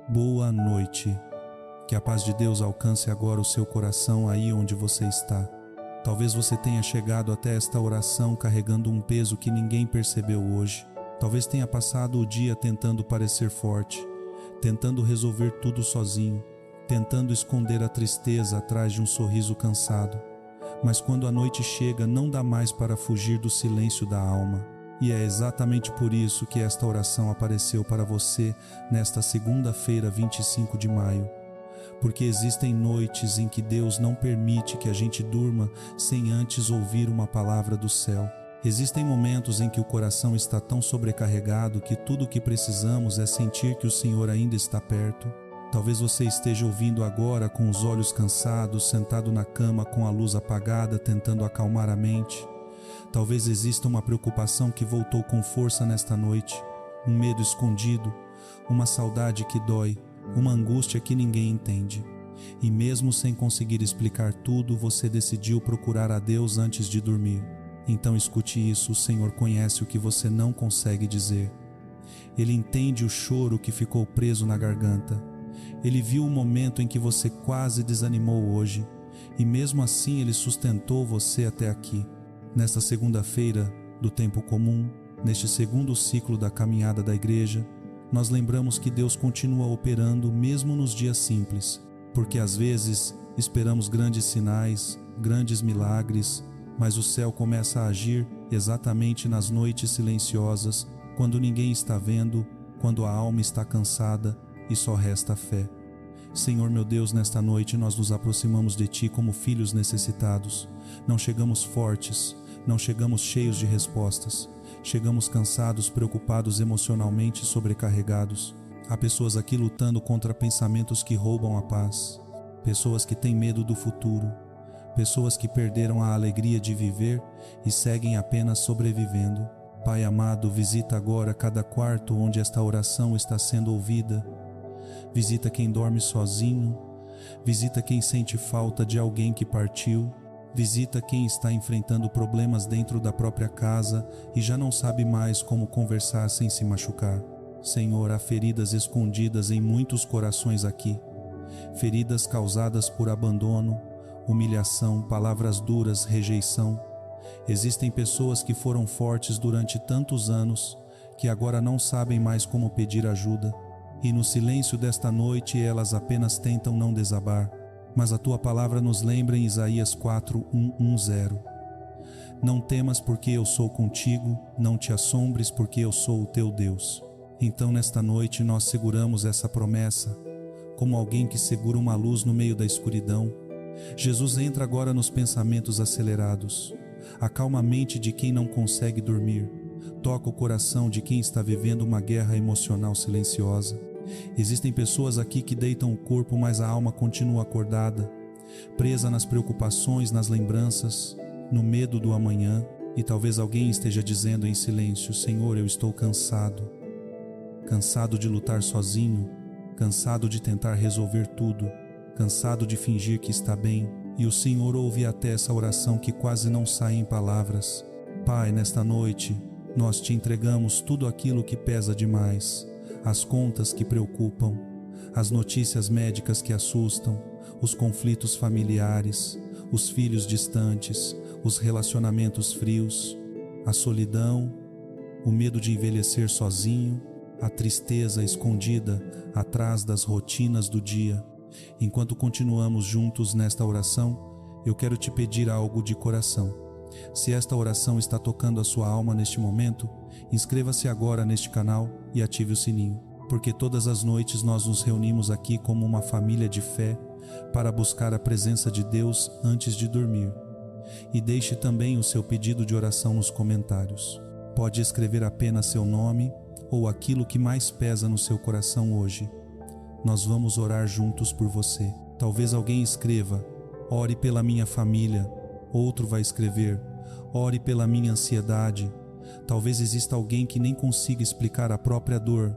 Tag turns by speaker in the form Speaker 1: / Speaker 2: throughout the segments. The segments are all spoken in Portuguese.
Speaker 1: Boa noite. Que a paz de Deus alcance agora o seu coração aí onde você está. Talvez você tenha chegado até esta oração carregando um peso que ninguém percebeu hoje. Talvez tenha passado o dia tentando parecer forte, tentando resolver tudo sozinho, tentando esconder a tristeza atrás de um sorriso cansado. Mas quando a noite chega, não dá mais para fugir do silêncio da alma. E é exatamente por isso que esta oração apareceu para você nesta segunda-feira, 25 de maio. Porque existem noites em que Deus não permite que a gente durma sem antes ouvir uma palavra do céu. Existem momentos em que o coração está tão sobrecarregado que tudo o que precisamos é sentir que o Senhor ainda está perto. Talvez você esteja ouvindo agora com os olhos cansados, sentado na cama com a luz apagada, tentando acalmar a mente. Talvez exista uma preocupação que voltou com força nesta noite, um medo escondido, uma saudade que dói, uma angústia que ninguém entende. E mesmo sem conseguir explicar tudo, você decidiu procurar a Deus antes de dormir. Então escute isso: o Senhor conhece o que você não consegue dizer. Ele entende o choro que ficou preso na garganta. Ele viu o momento em que você quase desanimou hoje, e mesmo assim Ele sustentou você até aqui. Nesta segunda-feira do tempo comum, neste segundo ciclo da caminhada da igreja, nós lembramos que Deus continua operando mesmo nos dias simples, porque às vezes esperamos grandes sinais, grandes milagres, mas o céu começa a agir exatamente nas noites silenciosas, quando ninguém está vendo, quando a alma está cansada e só resta a fé. Senhor meu Deus, nesta noite nós nos aproximamos de Ti como filhos necessitados. Não chegamos fortes, não chegamos cheios de respostas. Chegamos cansados, preocupados, emocionalmente sobrecarregados. Há pessoas aqui lutando contra pensamentos que roubam a paz. Pessoas que têm medo do futuro. Pessoas que perderam a alegria de viver e seguem apenas sobrevivendo. Pai amado, visita agora cada quarto onde esta oração está sendo ouvida. Visita quem dorme sozinho. Visita quem sente falta de alguém que partiu. Visita quem está enfrentando problemas dentro da própria casa e já não sabe mais como conversar sem se machucar. Senhor, há feridas escondidas em muitos corações aqui. Feridas causadas por abandono, humilhação, palavras duras, rejeição. Existem pessoas que foram fortes durante tantos anos que agora não sabem mais como pedir ajuda. E no silêncio desta noite elas apenas tentam não desabar. Mas a Tua palavra nos lembra em Isaías 4:1-10. Não temas porque eu sou contigo, não te assombres porque eu sou o teu Deus. Então nesta noite nós seguramos essa promessa, como alguém que segura uma luz no meio da escuridão. Jesus entra agora nos pensamentos acelerados, acalma a mente de quem não consegue dormir, toca o coração de quem está vivendo uma guerra emocional silenciosa. Existem pessoas aqui que deitam o corpo, mas a alma continua acordada, presa nas preocupações, nas lembranças, no medo do amanhã. E talvez alguém esteja dizendo em silêncio: Senhor, eu estou cansado. Cansado de lutar sozinho, cansado de tentar resolver tudo, cansado de fingir que está bem. E o Senhor ouve até essa oração que quase não sai em palavras. Pai, nesta noite, nós Te entregamos tudo aquilo que pesa demais. As contas que preocupam, as notícias médicas que assustam, os conflitos familiares, os filhos distantes, os relacionamentos frios, a solidão, o medo de envelhecer sozinho, a tristeza escondida atrás das rotinas do dia. Enquanto continuamos juntos nesta oração, eu quero te pedir algo de coração. Se esta oração está tocando a sua alma neste momento, inscreva-se agora neste canal e ative o sininho, porque todas as noites nós nos reunimos aqui como uma família de fé para buscar a presença de Deus antes de dormir. E deixe também o seu pedido de oração nos comentários. Pode escrever apenas seu nome ou aquilo que mais pesa no seu coração hoje. Nós vamos orar juntos por você. Talvez alguém escreva: ore pela minha família. Outro vai escrever: ore pela minha ansiedade. Talvez exista alguém que nem consiga explicar a própria dor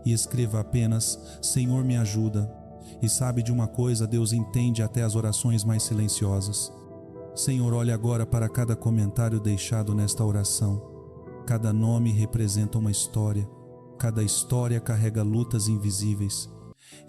Speaker 1: e escreva apenas: Senhor, me ajuda. E sabe de uma coisa, Deus entende até as orações mais silenciosas. Senhor, olhe agora para cada comentário deixado nesta oração. Cada nome representa uma história. Cada história carrega lutas invisíveis.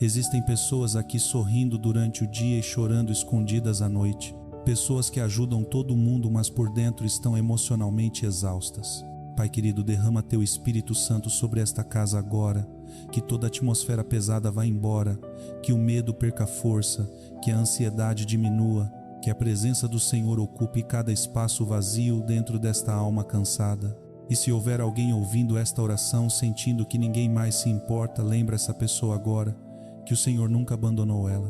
Speaker 1: Existem pessoas aqui sorrindo durante o dia e chorando escondidas à noite. Pessoas que ajudam todo mundo, mas por dentro estão emocionalmente exaustas. Pai querido, derrama Teu Espírito Santo sobre esta casa agora, que toda atmosfera pesada vá embora, que o medo perca força, que a ansiedade diminua, que a presença do Senhor ocupe cada espaço vazio dentro desta alma cansada. E se houver alguém ouvindo esta oração, sentindo que ninguém mais se importa, lembra essa pessoa agora, que o Senhor nunca abandonou ela.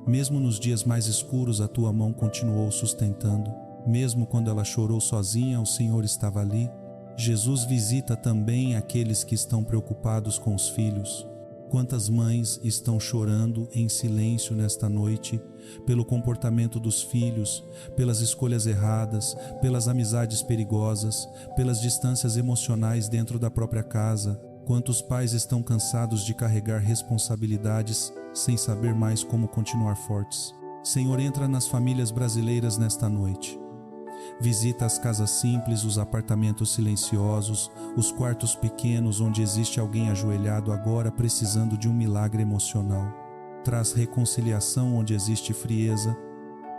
Speaker 1: Mesmo nos dias mais escuros, a Tua mão continuou sustentando. Mesmo quando ela chorou sozinha, o Senhor estava ali. Jesus visita também aqueles que estão preocupados com os filhos. Quantas mães estão chorando em silêncio nesta noite pelo comportamento dos filhos, pelas escolhas erradas, pelas amizades perigosas, pelas distâncias emocionais dentro da própria casa. Quantos pais estão cansados de carregar responsabilidades sem saber mais como continuar fortes. Senhor, entra nas famílias brasileiras nesta noite. Visita as casas simples, os apartamentos silenciosos, os quartos pequenos onde existe alguém ajoelhado agora precisando de um milagre emocional. Traz reconciliação onde existe frieza,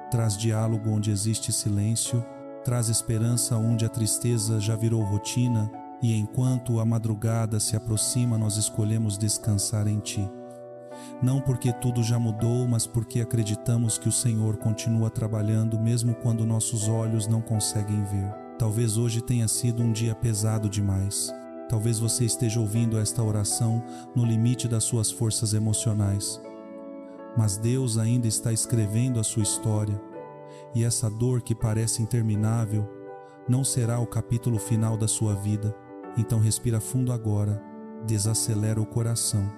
Speaker 1: traz diálogo onde existe silêncio, traz esperança onde a tristeza já virou rotina, e enquanto a madrugada se aproxima, nós escolhemos descansar em Ti. Não porque tudo já mudou, mas porque acreditamos que o Senhor continua trabalhando mesmo quando nossos olhos não conseguem ver. Talvez hoje tenha sido um dia pesado demais. Talvez você esteja ouvindo esta oração no limite das suas forças emocionais. Mas Deus ainda está escrevendo a sua história, e essa dor que parece interminável não será o capítulo final da sua vida. Então respira fundo agora, desacelera o coração,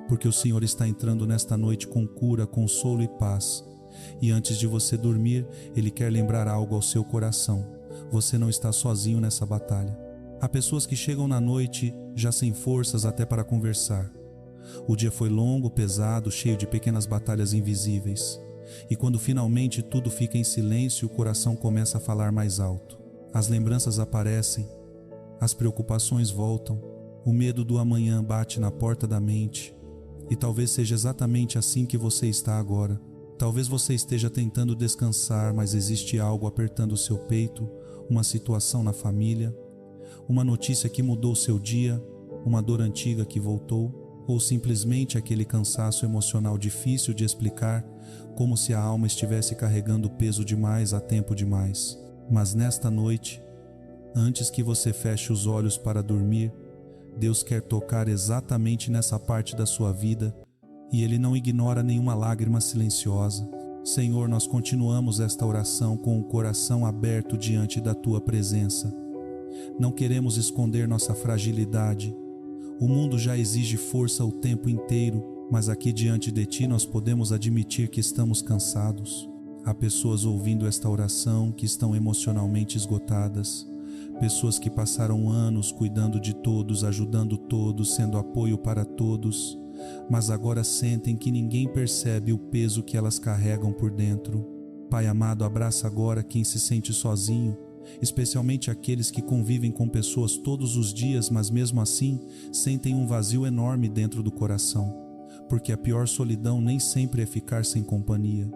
Speaker 1: porque o Senhor está entrando nesta noite com cura, consolo e paz. E antes de você dormir, Ele quer lembrar algo ao seu coração. Você não está sozinho nessa batalha. Há pessoas que chegam na noite já sem forças até para conversar. O dia foi longo, pesado, cheio de pequenas batalhas invisíveis. E quando finalmente tudo fica em silêncio, o coração começa a falar mais alto. As lembranças aparecem, as preocupações voltam, o medo do amanhã bate na porta da mente. E talvez seja exatamente assim que você está agora. Talvez você esteja tentando descansar, mas existe algo apertando o seu peito, uma situação na família, uma notícia que mudou seu dia, uma dor antiga que voltou, ou simplesmente aquele cansaço emocional difícil de explicar, como se a alma estivesse carregando peso demais há tempo demais. Mas nesta noite, antes que você feche os olhos para dormir, Deus quer tocar exatamente nessa parte da sua vida, e Ele não ignora nenhuma lágrima silenciosa. Senhor, nós continuamos esta oração com o coração aberto diante da Tua presença. Não queremos esconder nossa fragilidade. O mundo já exige força o tempo inteiro, mas aqui diante de Ti nós podemos admitir que estamos cansados. Há pessoas ouvindo esta oração que estão emocionalmente esgotadas. Pessoas que passaram anos cuidando de todos, ajudando todos, sendo apoio para todos, mas agora sentem que ninguém percebe o peso que elas carregam por dentro. Pai amado, abraça agora quem se sente sozinho, especialmente aqueles que convivem com pessoas todos os dias, mas mesmo assim sentem um vazio enorme dentro do coração, porque a pior solidão nem sempre é ficar sem companhia.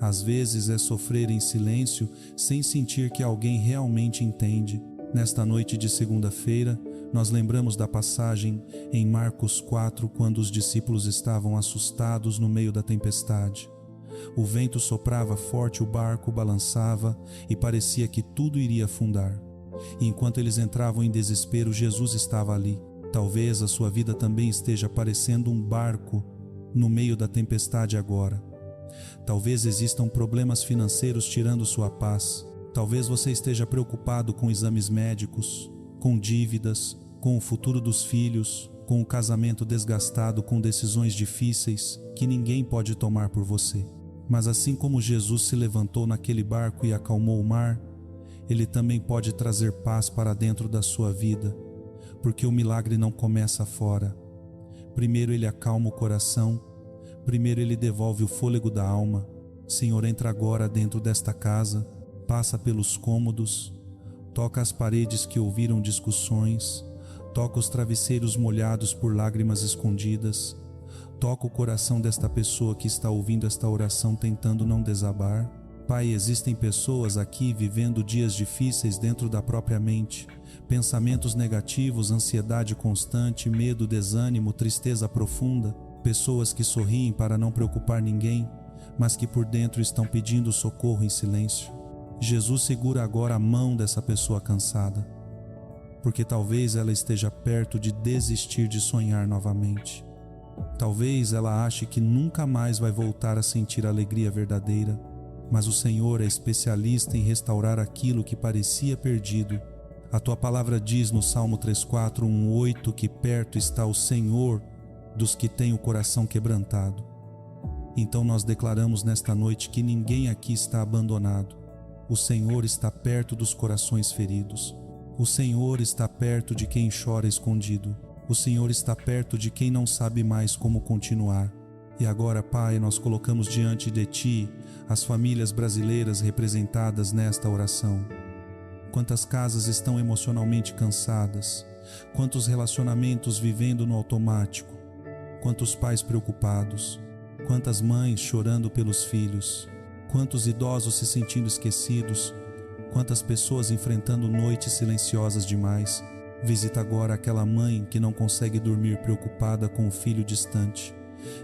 Speaker 1: Às vezes é sofrer em silêncio sem sentir que alguém realmente entende. Nesta noite de segunda-feira, nós lembramos da passagem em Marcos 4, quando os discípulos estavam assustados no meio da tempestade. O vento soprava forte, o barco balançava e parecia que tudo iria afundar. E enquanto eles entravam em desespero, Jesus estava ali. Talvez a sua vida também esteja parecendo um barco no meio da tempestade agora. Talvez existam problemas financeiros tirando sua paz. Talvez você esteja preocupado com exames médicos, com dívidas, com o futuro dos filhos, com o casamento desgastado, com decisões difíceis que ninguém pode tomar por você. Mas assim como Jesus se levantou naquele barco e acalmou o mar, Ele também pode trazer paz para dentro da sua vida, porque o milagre não começa fora. Primeiro Ele acalma o coração, primeiro Ele devolve o fôlego da alma. Senhor, entra agora dentro desta casa, passa pelos cômodos, toca as paredes que ouviram discussões, toca os travesseiros molhados por lágrimas escondidas, Toca o coração desta pessoa que está ouvindo esta oração tentando não desabar. Pai, existem pessoas aqui vivendo dias difíceis dentro da própria mente. Pensamentos negativos, ansiedade constante, medo, desânimo, tristeza profunda. Pessoas que sorriem para não preocupar ninguém, mas que por dentro estão pedindo socorro em silêncio. Jesus segura agora a mão dessa pessoa cansada, porque talvez ela esteja perto de desistir de sonhar novamente. Talvez ela ache que nunca mais vai voltar a sentir a alegria verdadeira, mas o Senhor é especialista em restaurar aquilo que parecia perdido. A tua palavra diz no Salmo 3:4, 1:8, que perto está o Senhor dos que têm o coração quebrantado. Então nós declaramos nesta noite que ninguém aqui está abandonado. O Senhor está perto dos corações feridos. O Senhor está perto de quem chora escondido. O Senhor está perto de quem não sabe mais como continuar. E agora, Pai, nós colocamos diante de Ti as famílias brasileiras representadas nesta oração. Quantas casas estão emocionalmente cansadas, quantos relacionamentos vivendo no automático, quantos pais preocupados, quantas mães chorando pelos filhos, quantos idosos se sentindo esquecidos, quantas pessoas enfrentando noites silenciosas demais. Visita agora aquela mãe que não consegue dormir preocupada com o filho distante.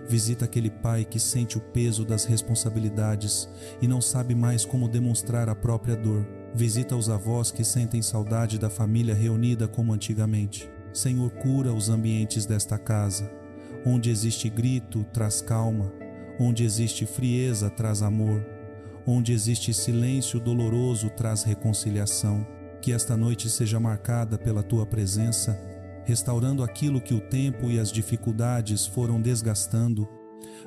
Speaker 1: Visita aquele pai que sente o peso das responsabilidades e não sabe mais como demonstrar a própria dor. Visita os avós que sentem saudade da família reunida como antigamente. Senhor, cura os ambientes desta casa. Onde existe grito, traz calma. Onde existe frieza, traz amor. Onde existe silêncio doloroso, traz reconciliação. Que esta noite seja marcada pela Tua presença, restaurando aquilo que o tempo e as dificuldades foram desgastando.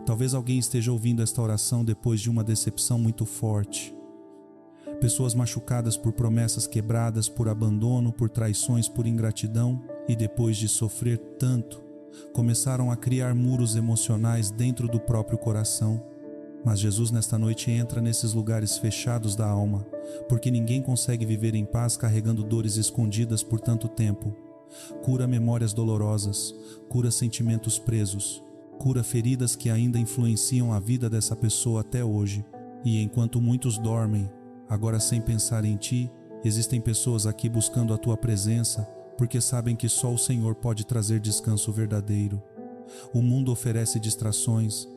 Speaker 1: Talvez alguém esteja ouvindo esta oração depois de uma decepção muito forte. Pessoas machucadas por promessas quebradas, por abandono, por traições, por ingratidão, e depois de sofrer tanto, começaram a criar muros emocionais dentro do próprio coração. Mas Jesus nesta noite entra nesses lugares fechados da alma, porque ninguém consegue viver em paz carregando dores escondidas por tanto tempo. Cura memórias dolorosas, cura sentimentos presos, cura feridas que ainda influenciam a vida dessa pessoa até hoje. E enquanto muitos dormem, agora sem pensar em Ti, existem pessoas aqui buscando a Tua presença, porque sabem que só o Senhor pode trazer descanso verdadeiro. O mundo oferece distrações,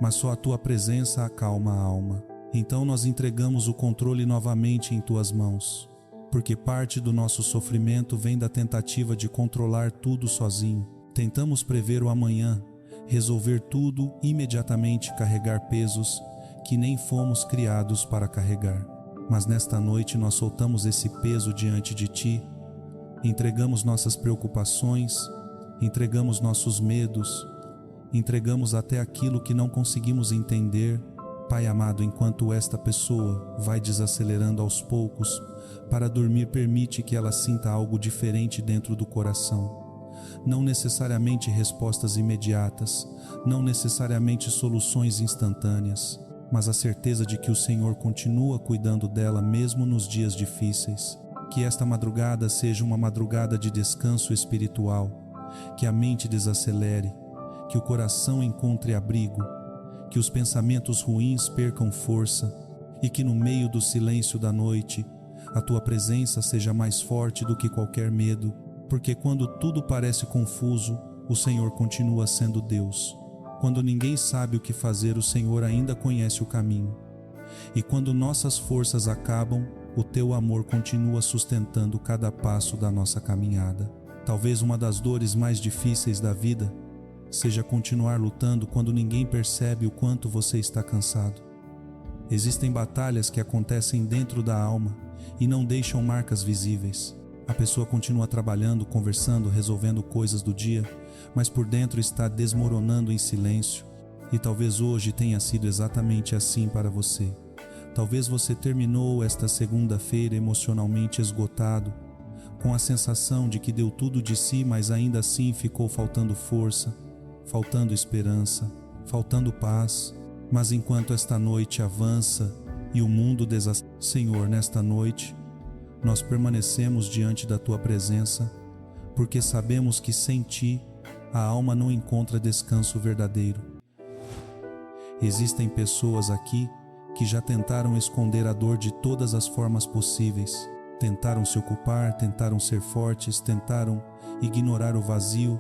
Speaker 1: mas só a Tua presença acalma a alma. Então nós entregamos o controle novamente em Tuas mãos, porque parte do nosso sofrimento vem da tentativa de controlar tudo sozinho. Tentamos prever o amanhã, resolver tudo imediatamente, carregar pesos que nem fomos criados para carregar. Mas nesta noite nós soltamos esse peso diante de Ti, entregamos nossas preocupações, entregamos nossos medos, entregamos até aquilo que não conseguimos entender. Pai amado, enquanto esta pessoa vai desacelerando aos poucos para dormir, permite que ela sinta algo diferente dentro do coração. Não necessariamente respostas imediatas, não necessariamente soluções instantâneas, mas a certeza de que o Senhor continua cuidando dela mesmo nos dias difíceis. Que esta madrugada seja uma madrugada de descanso espiritual, que a mente desacelere, que o coração encontre abrigo, que os pensamentos ruins percam força e que no meio do silêncio da noite a Tua presença seja mais forte do que qualquer medo, porque quando tudo parece confuso, o Senhor continua sendo Deus. Quando ninguém sabe o que fazer, o Senhor ainda conhece o caminho. E quando nossas forças acabam, o Teu amor continua sustentando cada passo da nossa caminhada. Talvez uma das dores mais difíceis da vida seja continuar lutando quando ninguém percebe o quanto você está cansado. Existem batalhas que acontecem dentro da alma e não deixam marcas visíveis. A pessoa continua trabalhando, conversando, resolvendo coisas do dia, mas por dentro está desmoronando em silêncio. E talvez hoje tenha sido exatamente assim para você. Talvez você terminou esta segunda-feira emocionalmente esgotado, com a sensação de que deu tudo de si, mas ainda assim ficou faltando força, faltando esperança, faltando paz. Mas enquanto esta noite avança e o mundo desacelera, Senhor, nesta noite, nós permanecemos diante da Tua presença, porque sabemos que sem Ti a alma não encontra descanso verdadeiro. Existem pessoas aqui que já tentaram esconder a dor de todas as formas possíveis. Tentaram se ocupar, tentaram ser fortes, tentaram ignorar o vazio,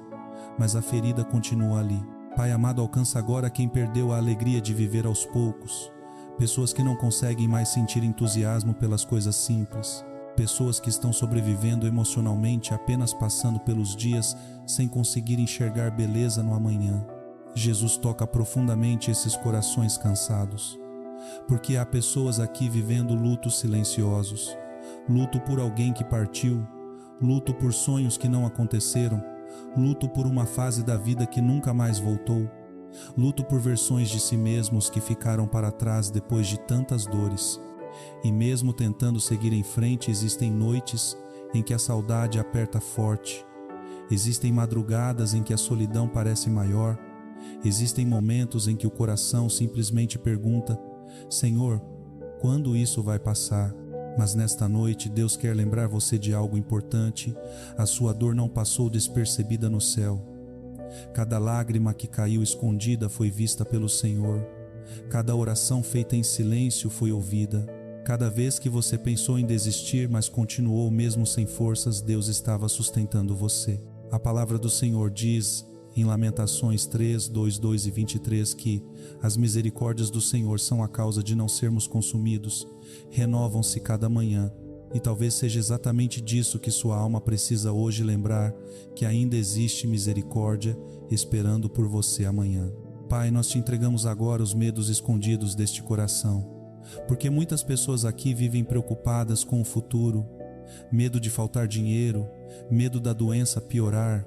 Speaker 1: mas a ferida continua ali. Pai amado, alcança agora quem perdeu a alegria de viver aos poucos. Pessoas que não conseguem mais sentir entusiasmo pelas coisas simples. Pessoas que estão sobrevivendo emocionalmente, apenas passando pelos dias sem conseguir enxergar beleza no amanhã. Jesus toca profundamente esses corações cansados, porque há pessoas aqui vivendo lutos silenciosos, luto por alguém que partiu, luto por sonhos que não aconteceram, luto por uma fase da vida que nunca mais voltou, luto por versões de si mesmos que ficaram para trás depois de tantas dores. E mesmo tentando seguir em frente, existem noites em que a saudade aperta forte, existem madrugadas em que a solidão parece maior, existem momentos em que o coração simplesmente pergunta: Senhor, quando isso vai passar? Mas nesta noite Deus quer lembrar você de algo importante. A sua dor não passou despercebida no céu. Cada lágrima que caiu escondida foi vista pelo Senhor. Cada oração feita em silêncio foi ouvida. Cada vez que você pensou em desistir, mas continuou mesmo sem forças, Deus estava sustentando você. A palavra do Senhor diz em Lamentações 3, 2 e 23 que as misericórdias do Senhor são a causa de não sermos consumidos, renovam-se cada manhã. E talvez seja exatamente disso que sua alma precisa hoje lembrar, que ainda existe misericórdia esperando por você amanhã. Pai, nós te entregamos agora os medos escondidos deste coração, porque muitas pessoas aqui vivem preocupadas com o futuro, medo de faltar dinheiro, medo da doença piorar,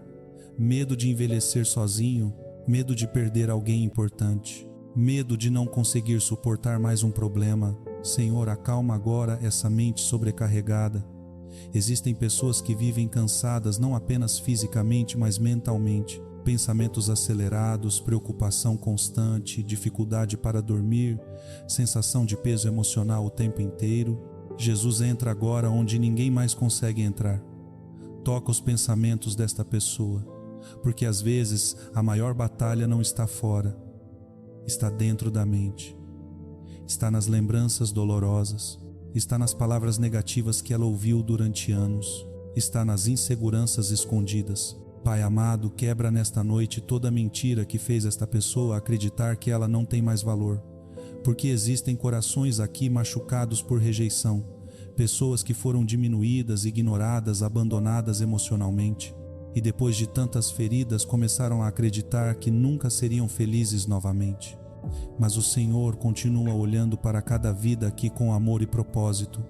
Speaker 1: medo de envelhecer sozinho, medo de perder alguém importante, medo de não conseguir suportar mais um problema. Senhor, acalma agora essa mente sobrecarregada. Existem pessoas que vivem cansadas não apenas fisicamente, mas mentalmente. Pensamentos acelerados, preocupação constante, dificuldade para dormir, sensação de peso emocional o tempo inteiro. Jesus entra agora onde ninguém mais consegue entrar. Toca os pensamentos desta pessoa, porque às vezes a maior batalha não está fora, está dentro da mente. Está nas lembranças dolorosas, está nas palavras negativas que ela ouviu durante anos, está nas inseguranças escondidas. Pai amado, quebra nesta noite toda a mentira que fez esta pessoa acreditar que ela não tem mais valor, porque existem corações aqui machucados por rejeição, pessoas que foram diminuídas, ignoradas, abandonadas emocionalmente, e depois de tantas feridas começaram a acreditar que nunca seriam felizes novamente. Mas o Senhor continua olhando para cada vida aqui com amor e propósito.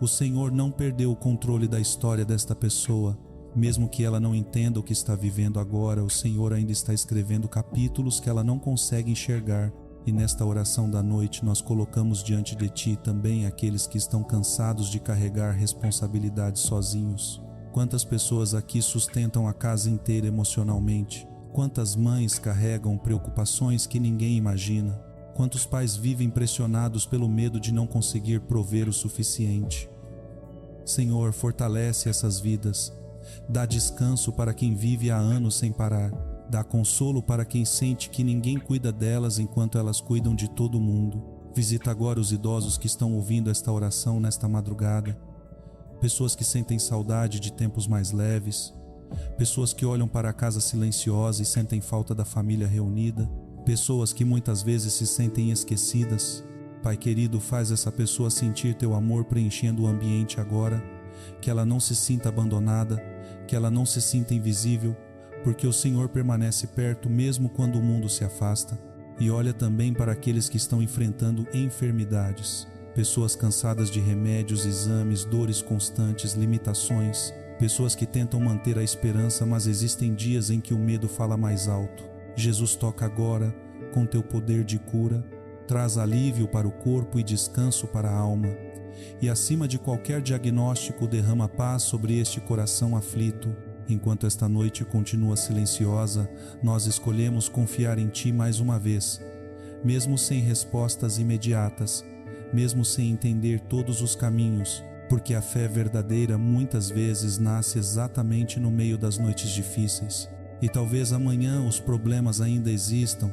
Speaker 1: O Senhor não perdeu o controle da história desta pessoa. Mesmo que ela não entenda o que está vivendo agora, o Senhor ainda está escrevendo capítulos que ela não consegue enxergar. E nesta oração da noite nós colocamos diante de Ti também aqueles que estão cansados de carregar responsabilidades sozinhos. Quantas pessoas aqui sustentam a casa inteira emocionalmente? Quantas mães carregam preocupações que ninguém imagina? Quantos pais vivem pressionados pelo medo de não conseguir prover o suficiente? Senhor, fortalece essas vidas. Dá descanso para quem vive há anos sem parar. Dá consolo para quem sente que ninguém cuida delas enquanto elas cuidam de todo mundo. Visita agora os idosos que estão ouvindo esta oração nesta madrugada. Pessoas que sentem saudade de tempos mais leves. Pessoas que olham para a casa silenciosa e sentem falta da família reunida. Pessoas que muitas vezes se sentem esquecidas. Pai querido, faz essa pessoa sentir Teu amor preenchendo o ambiente agora. Que ela não se sinta abandonada, que ela não se sinta invisível, porque o Senhor permanece perto mesmo quando o mundo se afasta. E olha também para aqueles que estão enfrentando enfermidades. Pessoas cansadas de remédios, exames, dores constantes, limitações. Pessoas que tentam manter a esperança, mas existem dias em que o medo fala mais alto. Jesus, toca agora com Teu poder de cura, traz alívio para o corpo e descanso para a alma. E acima de qualquer diagnóstico, derrama paz sobre este coração aflito. Enquanto esta noite continua silenciosa, nós escolhemos confiar em Ti mais uma vez, mesmo sem respostas imediatas, mesmo sem entender todos os caminhos, porque a fé verdadeira muitas vezes nasce exatamente no meio das noites difíceis. E talvez amanhã os problemas ainda existam,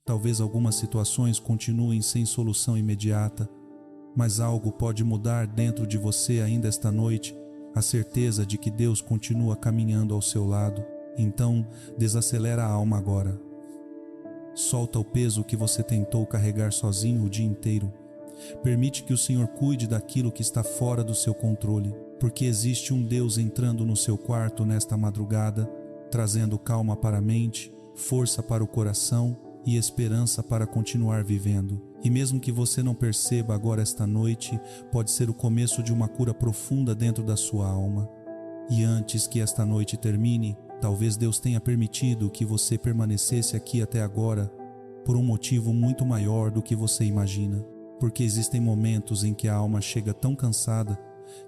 Speaker 1: talvez algumas situações continuem sem solução imediata, mas algo pode mudar dentro de você ainda esta noite, a certeza de que Deus continua caminhando ao seu lado. Então, desacelera a alma agora. Solta o peso que você tentou carregar sozinho o dia inteiro. Permite que o Senhor cuide daquilo que está fora do seu controle, porque existe um Deus entrando no seu quarto nesta madrugada, trazendo calma para a mente, força para o coração e esperança para continuar vivendo. E mesmo que você não perceba agora esta noite, pode ser o começo de uma cura profunda dentro da sua alma. E antes que esta noite termine, talvez Deus tenha permitido que você permanecesse aqui até agora por um motivo muito maior do que você imagina. Porque existem momentos em que a alma chega tão cansada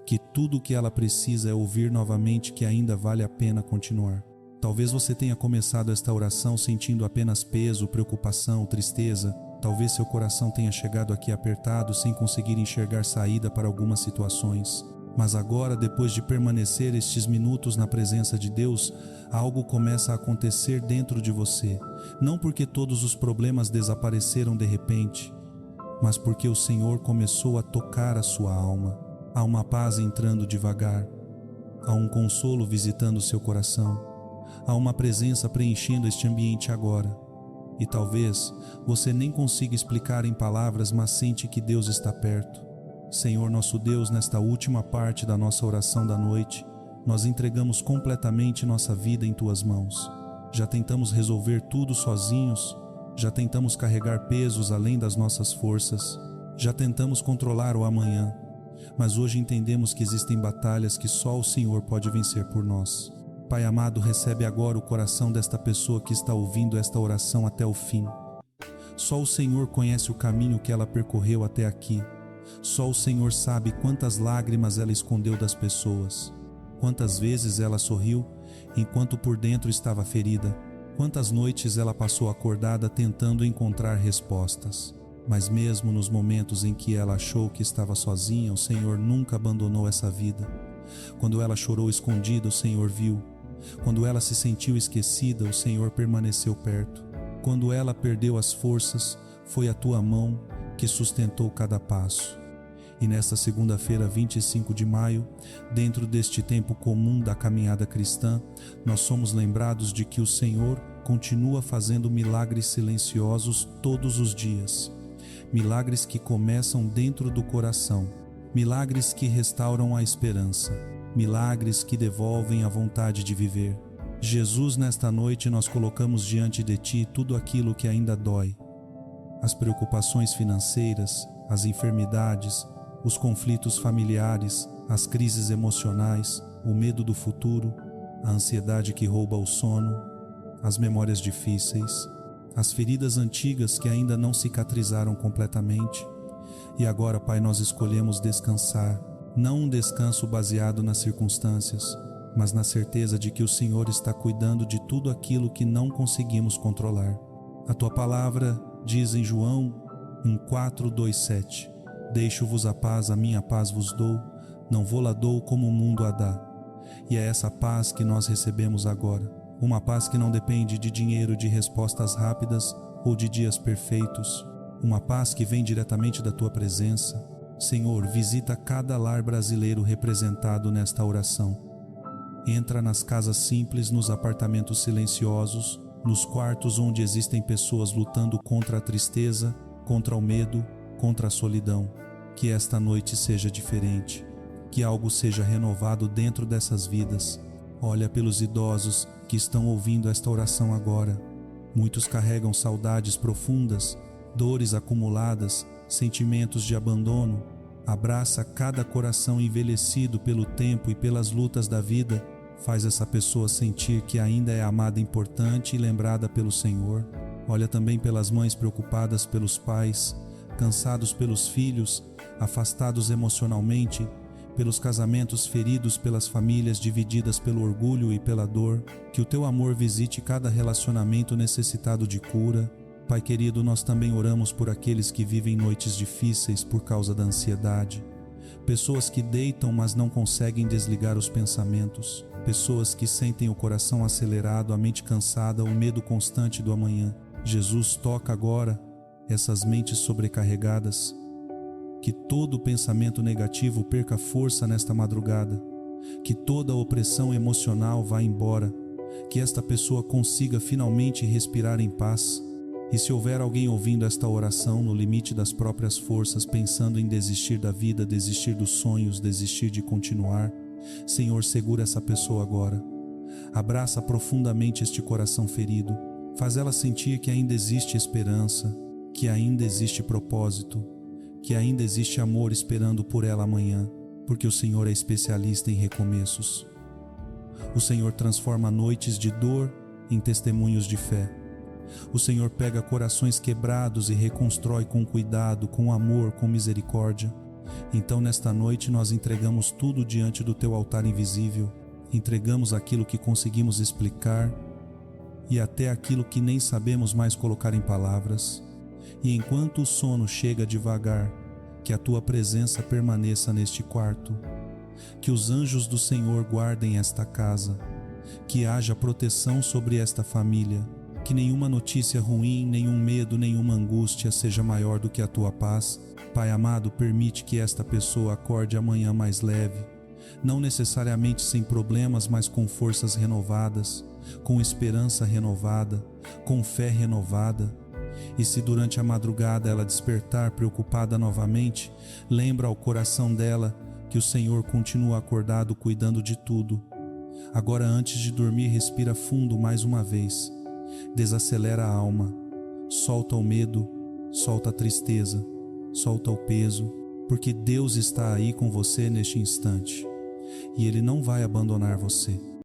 Speaker 1: que tudo o que ela precisa é ouvir novamente que ainda vale a pena continuar. Talvez você tenha começado esta oração sentindo apenas peso, preocupação, tristeza. Talvez seu coração tenha chegado aqui apertado sem conseguir enxergar saída para algumas situações. Mas agora, depois de permanecer estes minutos na presença de Deus, algo começa a acontecer dentro de você. Não porque todos os problemas desapareceram de repente, mas porque o Senhor começou a tocar a sua alma. Há uma paz entrando devagar, há um consolo visitando seu coração, há uma presença preenchendo este ambiente agora. E talvez você nem consiga explicar em palavras, mas sente que Deus está perto. Senhor nosso Deus, nesta última parte da nossa oração da noite, nós entregamos completamente nossa vida em Tuas mãos. Já tentamos resolver tudo sozinhos, já tentamos carregar pesos além das nossas forças, já tentamos controlar o amanhã, mas hoje entendemos que existem batalhas que só o Senhor pode vencer por nós. Pai amado, recebe agora o coração desta pessoa que está ouvindo esta oração até o fim. Só o Senhor conhece o caminho que ela percorreu até aqui. Só o Senhor sabe quantas lágrimas ela escondeu das pessoas, quantas vezes ela sorriu enquanto por dentro estava ferida, quantas noites ela passou acordada tentando encontrar respostas. Mas mesmo nos momentos em que ela achou que estava sozinha, o Senhor nunca abandonou essa vida. Quando ela chorou escondida, o Senhor viu. Quando ela se sentiu esquecida, o Senhor permaneceu perto. Quando ela perdeu as forças, foi a Tua mão que sustentou cada passo. E nesta segunda-feira, 25 de maio, dentro deste tempo comum da caminhada cristã, nós somos lembrados de que o Senhor continua fazendo milagres silenciosos todos os dias. Milagres que começam dentro do coração, milagres que restauram a esperança, milagres que devolvem a vontade de viver. Jesus, nesta noite nós colocamos diante de Ti tudo aquilo que ainda dói. As preocupações financeiras, as enfermidades, os conflitos familiares, as crises emocionais, o medo do futuro, a ansiedade que rouba o sono, as memórias difíceis, as feridas antigas que ainda não cicatrizaram completamente. E agora, Pai, nós escolhemos descansar, não um descanso baseado nas circunstâncias, mas na certeza de que o Senhor está cuidando de tudo aquilo que não conseguimos controlar. A Tua palavra diz em João 1:4-2:7: Deixo-vos a paz, a minha paz vos dou, não vô-la dou como o mundo a dá. E é essa paz que nós recebemos agora, uma paz que não depende de dinheiro, de respostas rápidas ou de dias perfeitos, uma paz que vem diretamente da Tua presença. Senhor, visita cada lar brasileiro representado nesta oração. Entra nas casas simples, nos apartamentos silenciosos, nos quartos onde existem pessoas lutando contra a tristeza, contra o medo, contra a solidão. Que esta noite seja diferente, que algo seja renovado dentro dessas vidas. Olha pelos idosos que estão ouvindo esta oração agora. Muitos carregam saudades profundas, dores acumuladas, sentimentos de abandono. Abraça cada coração envelhecido pelo tempo e pelas lutas da vida. Faz essa pessoa sentir que ainda é amada, importante e lembrada pelo Senhor. Olha também pelas mães preocupadas pelos pais, cansados pelos filhos, afastados emocionalmente, pelos casamentos feridos, pelas famílias divididas pelo orgulho e pela dor. Que o Teu amor visite cada relacionamento necessitado de cura. Pai querido, nós também oramos por aqueles que vivem noites difíceis por causa da ansiedade, pessoas que deitam, mas não conseguem desligar os pensamentos, pessoas que sentem o coração acelerado, a mente cansada, o medo constante do amanhã. Jesus, toca agora essas mentes sobrecarregadas, que todo pensamento negativo perca força nesta madrugada, que toda opressão emocional vá embora, que esta pessoa consiga finalmente respirar em paz. E se houver alguém ouvindo esta oração no limite das próprias forças, pensando em desistir da vida, desistir dos sonhos, desistir de continuar, Senhor, segura essa pessoa agora. Abraça profundamente este coração ferido. Faz ela sentir que ainda existe esperança, que ainda existe propósito, que ainda existe amor esperando por ela amanhã, porque o Senhor é especialista em recomeços. O Senhor transforma noites de dor em testemunhos de fé. O Senhor pega corações quebrados e reconstrói com cuidado, com amor, com misericórdia. Então, nesta noite, nós entregamos tudo diante do Teu altar invisível. Entregamos aquilo que conseguimos explicar e até aquilo que nem sabemos mais colocar em palavras. E enquanto o sono chega devagar, que a Tua presença permaneça neste quarto. Que os anjos do Senhor guardem esta casa. Que haja proteção sobre esta família. Que nenhuma notícia ruim, nenhum medo, nenhuma angústia seja maior do que a Tua paz. Pai amado, permite que esta pessoa acorde amanhã mais leve, não necessariamente sem problemas, mas com forças renovadas, com esperança renovada, com fé renovada. E se durante a madrugada ela despertar preocupada novamente, lembra ao coração dela que o Senhor continua acordado cuidando de tudo. Agora, antes de dormir, respira fundo mais uma vez. Desacelera a alma, solta o medo, solta a tristeza, solta o peso, porque Deus está aí com você neste instante e Ele não vai abandonar você.